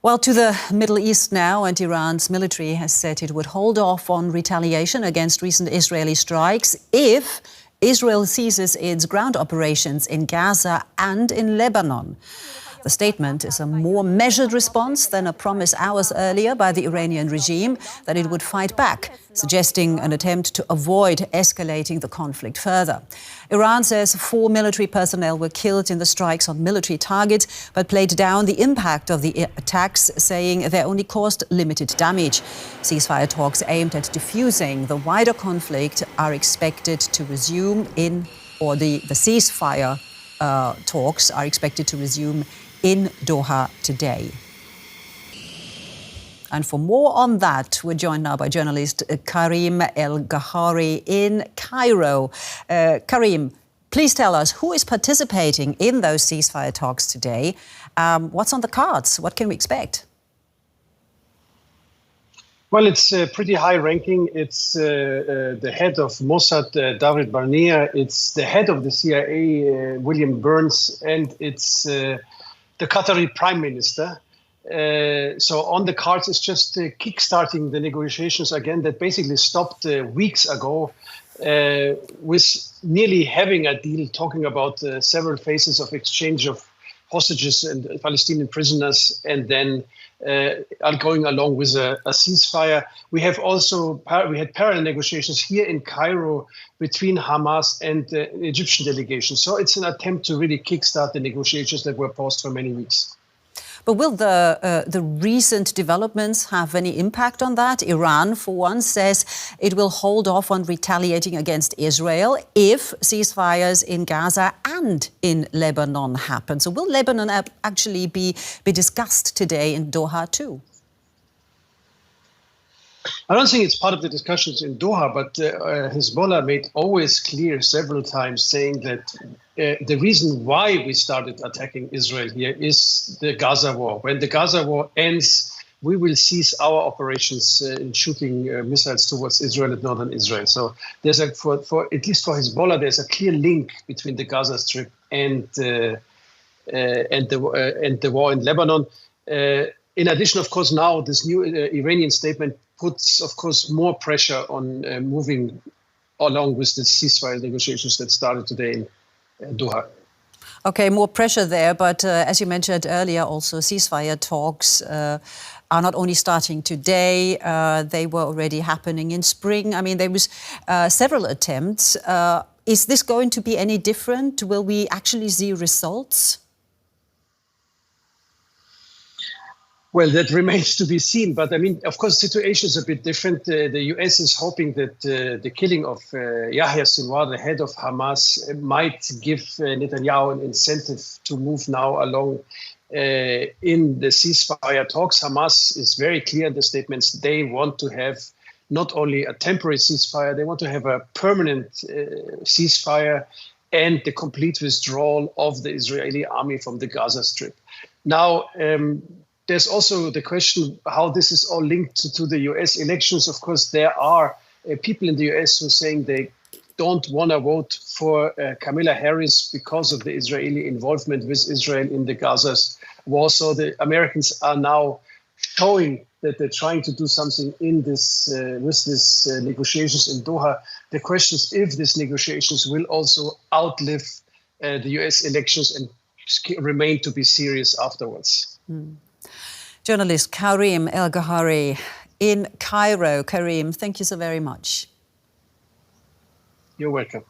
Well, to the Middle East now, and Iran's military has said it would hold off on retaliation against recent Israeli strikes if Israel ceases its ground operations in Gaza and in Lebanon. The statement is a more measured response than a promise hours earlier by the Iranian regime that it would fight back, suggesting an attempt to avoid escalating the conflict further. Iran says 4 military personnel were killed in the strikes on military targets, but played down the impact of the attacks, saying they only caused limited damage. Ceasefire talks aimed at diffusing the wider conflict are expected to resume the ceasefire talks are expected to resume in Doha today. And for more on that, we're joined now by journalist Karim El Gawhary in Cairo. Karim, please tell us who is participating in those ceasefire talks today. What's on the cards? What can we expect? Well, it's pretty high ranking. It's the head of Mossad, David Barnea. It's the head of the CIA, William Burns, and it's the Qatari Prime Minister. So on the cards, it's just kickstarting the negotiations again that basically stopped weeks ago with nearly having a deal, talking about several phases of exchange of hostages and Palestinian prisoners, and then are going along with a ceasefire. We had parallel negotiations here in Cairo between Hamas and the Egyptian delegation. So it's an attempt to really kickstart the negotiations that were paused for many weeks. But will the recent developments have any impact on that? Iran, for one, says it will hold off on retaliating against Israel if ceasefires in Gaza and in Lebanon happen. So will Lebanon actually be discussed today in Doha too? I don't think it's part of the discussions in Doha, but Hezbollah made always clear several times saying that the reason why we started attacking Israel here is the Gaza war. When the Gaza war ends, we will cease our operations in shooting missiles towards Israel and northern Israel. So there's for at least for Hezbollah, there's a clear link between the Gaza Strip and the war in Lebanon. In addition, of course, now this new Iranian statement puts, of course, more pressure on moving along with the ceasefire negotiations that started today in Doha. Okay, more pressure there, but as you mentioned earlier, also ceasefire talks are not only starting today, they were already happening in spring. I mean, there was several attempts. Is this going to be any different? Will we actually see results? Well, that remains to be seen. But I mean, of course, the situation is a bit different. The US is hoping that the killing of Yahya Sinwar, the head of Hamas, might give Netanyahu an incentive to move now along in the ceasefire talks. Hamas is very clear in the statements. They want to have not only a temporary ceasefire, they want to have a permanent ceasefire and the complete withdrawal of the Israeli army from the Gaza Strip. Now, there's also the question how this is all linked to the US elections. Of course, there are people in the US who are saying they don't want to vote for Kamala Harris because of the Israeli involvement with Israel in the Gaza war. So the Americans are now showing that they're trying to do something in this with these negotiations in Doha. The question is if these negotiations will also outlive the US elections and remain to be serious afterwards. Journalist Karim El Gawhary in Cairo. Karim, thank you so very much. You're welcome.